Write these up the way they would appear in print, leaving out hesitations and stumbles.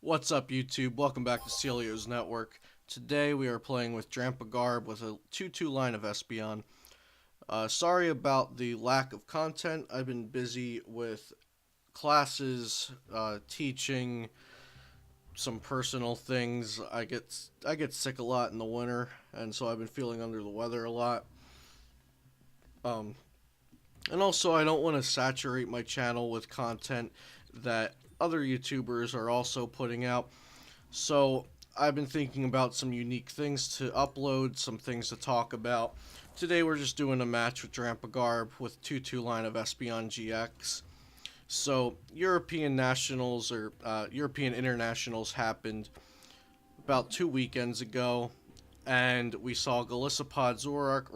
What's up, YouTube? Welcome back to Celio's Network. Today we are playing with Drampa Garb with a 2-2 line of Espeon. Sorry about the lack of content. I've been busy with classes, teaching, some personal things. I get sick a lot in the winter, and so I've been feeling under the weather a lot. Um, and also, I don't want to saturate my channel with content that other YouTubers are also putting out. So I've been thinking about some unique things to upload, some things to talk about. Today we're just doing a match with Drampa Garb with 2-2 line of Espeon GX. So European Nationals or European Internationals happened about 2 weekends ago, and we saw Zoroark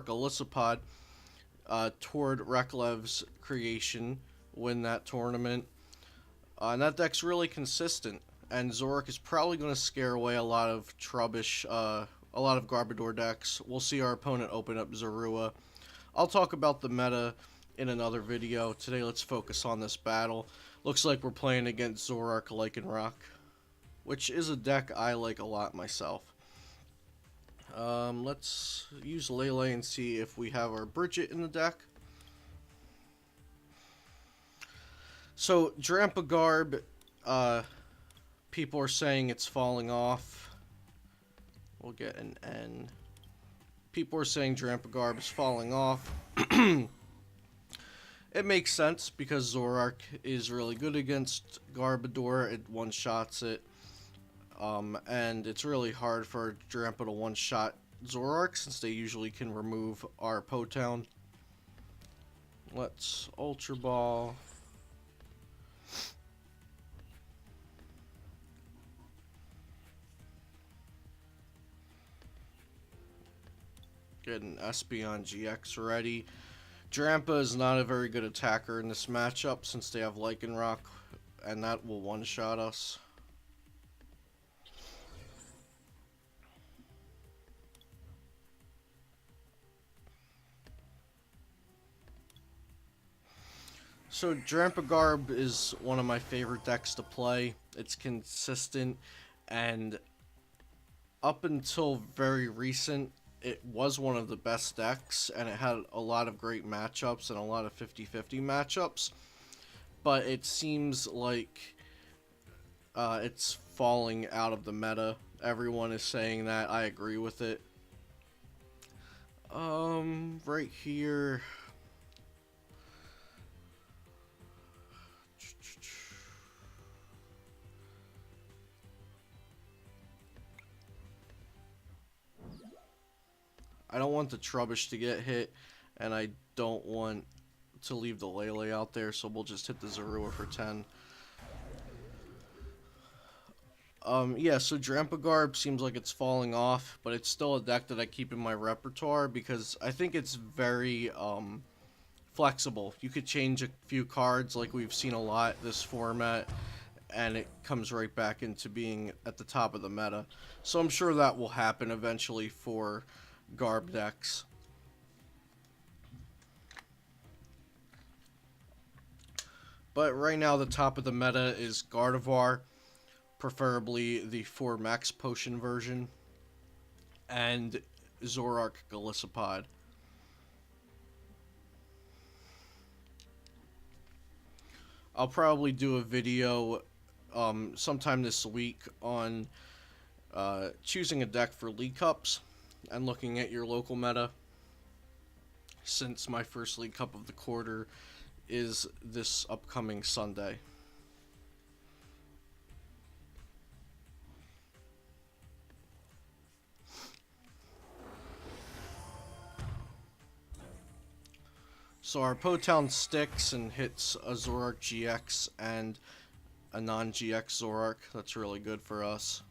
Golisopod toward Reklev's creation win that tournament. And that deck's really consistent, and Zoroark is probably going to scare away a lot of Trubbish, a lot of Garbodor decks. We'll see our opponent open up Zorua. I'll talk about the meta in another video. Today, let's focus on this battle. Looks like we're playing against Zoroark Lycanroc, which is a deck I like a lot myself. Let's use Lele and see if we have our Bridget in the deck. So, Drampa Garb, people are saying it's falling off. We'll get an N. People are saying Drampa Garb is falling off. It makes sense because Zoroark is really good against Garbodor. It one-shots it. And it's really hard for Drampa to one-shot Zoroark since they usually can remove our Potown. Let's Ultra Ball. Get an Espeon GX ready. Drampa is not a very good attacker in this matchup since they have Lycanroc, and that will one-shot us. So Drampa Garb is one of my favorite decks to play. It's consistent, and up until very recent, it was one of the best decks, and it had a lot of great matchups and a lot of 50-50 matchups. But it seems like it's falling out of the meta. Everyone is saying that. I agree with it. Right here. I don't want the Trubbish to get hit, and I don't want to leave the Lele out there, so we'll just hit the Zorua for 10. Yeah, so Drampa Garb seems like it's falling off, but it's still a deck that I keep in my repertoire because I think it's very flexible. You could change a few cards like we've seen a lot this format, and it comes right back into being at the top of the meta. So I'm sure that will happen eventually for Garb decks. But right now the top of the meta is Gardevoir, preferably the 4 max potion version, and Zoroark Golisopod. I'll probably do a video sometime this week on choosing a deck for League Cups and looking at your local meta, since my first League Cup of the quarter is this upcoming Sunday. So our Potown sticks and hits a Zoroark GX and a non-GX Zoroark. That's really good for us.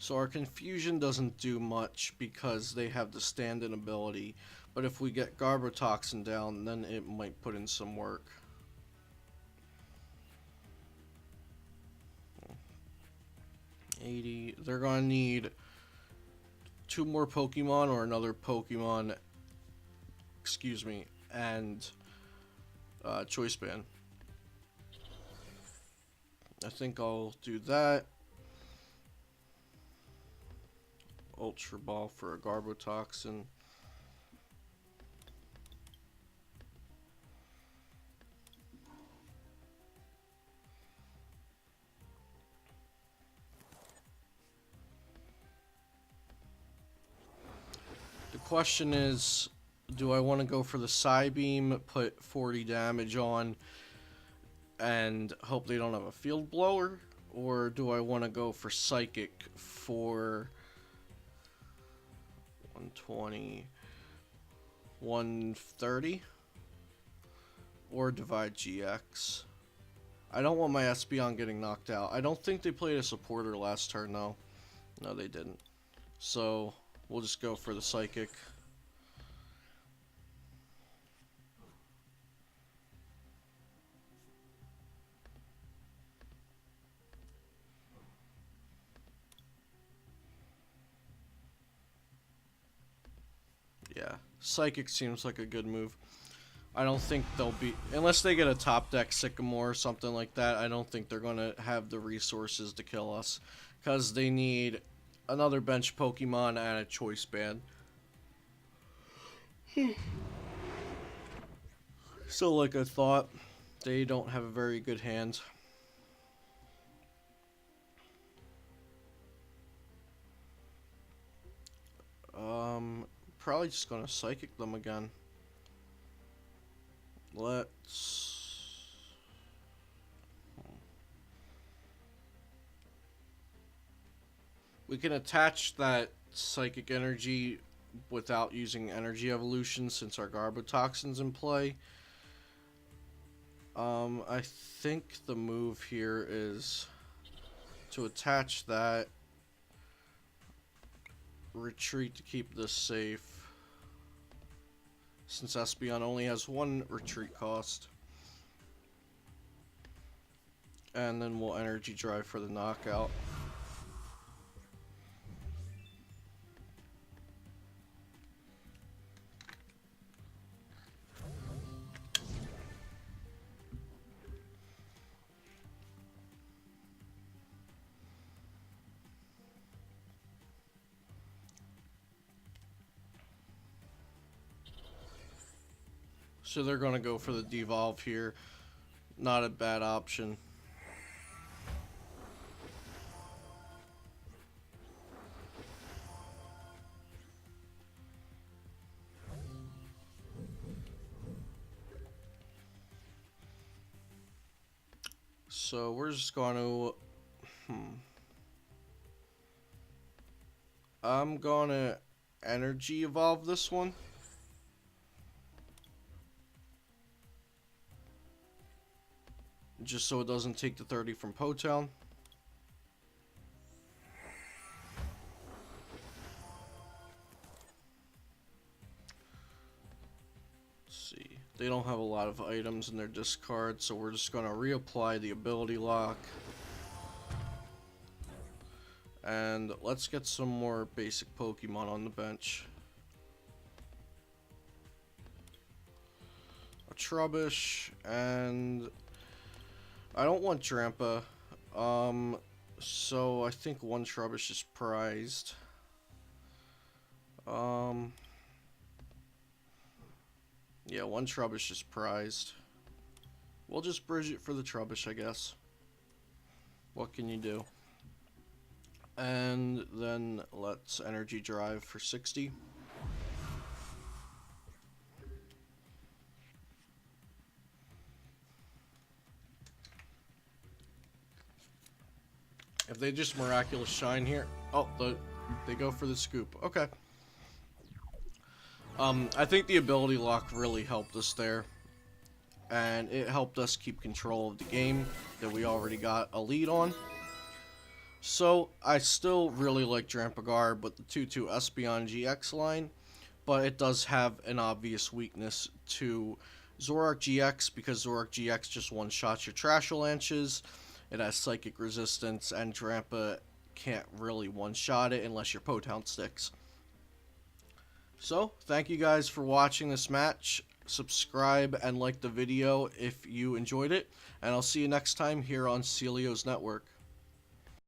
So our Confusion doesn't do much because they have the stand-in ability, but if we get Garbotoxin down, then it might put in some work. 80. They're gonna need 2 more Pokemon or another Pokemon, excuse me, and Choice Band. I think I'll do that. Ultra Ball for a Garbotoxin. The question is, do I want to go for the Psybeam, put 40 damage on, and hope they don't have a Field Blower? Or do I want to go for Psychic for 120, 130? Or Divide GX? I don't want my Espeon getting knocked out. I don't think they played a supporter last turn, though. No, they didn't. So, we'll just go for the Psychic. Yeah, Psychic seems like a good move. I don't think they'll be, unless they get a top deck Sycamore or something like that, I don't think they're going to have the resources to kill us. Because they need another bench Pokemon and a Choice Band. So like I thought, they don't have a very good hand. Probably just gonna Psychic them again. We can attach that Psychic Energy without using Energy Evolution since our Garbotoxin's in play. I think the move here is to attach that, retreat to keep this safe, since Espeon only has 1 retreat cost. And then we'll Energy Drive for the knockout. So they're going to go for the Devolve here. Not a bad option. So we're just going to... I'm going to Energy Evolve this one. Just so it doesn't take the 30 from Potown. Let's see. They don't have a lot of items in their discard, so we're just going to reapply the Ability Lock. And let's get some more basic Pokemon on the bench. A Trubbish, and I don't want Drampa, so I think 1 Trubbish is prized. Yeah, 1 Trubbish is prized. We'll just bridge it for the Trubbish, I guess. What can you do? And then let's Energy Drive for 60. If they just Miraculous Shine here... Oh, they go for the Scoop. Okay. I think the Ability Lock really helped us there. And it helped us keep control of the game that we already got a lead on. So, I still really like Drampa Garb with the 2-2 Espeon GX line. But it does have an obvious weakness to Zoroark GX, because Zoroark GX just one-shots your Trashalanches. It has Psychic Resistance, and Drampa can't really one-shot it unless your Potown sticks. So, thank you guys for watching this match. Subscribe and like the video if you enjoyed it, and I'll see you next time here on Celio's Network.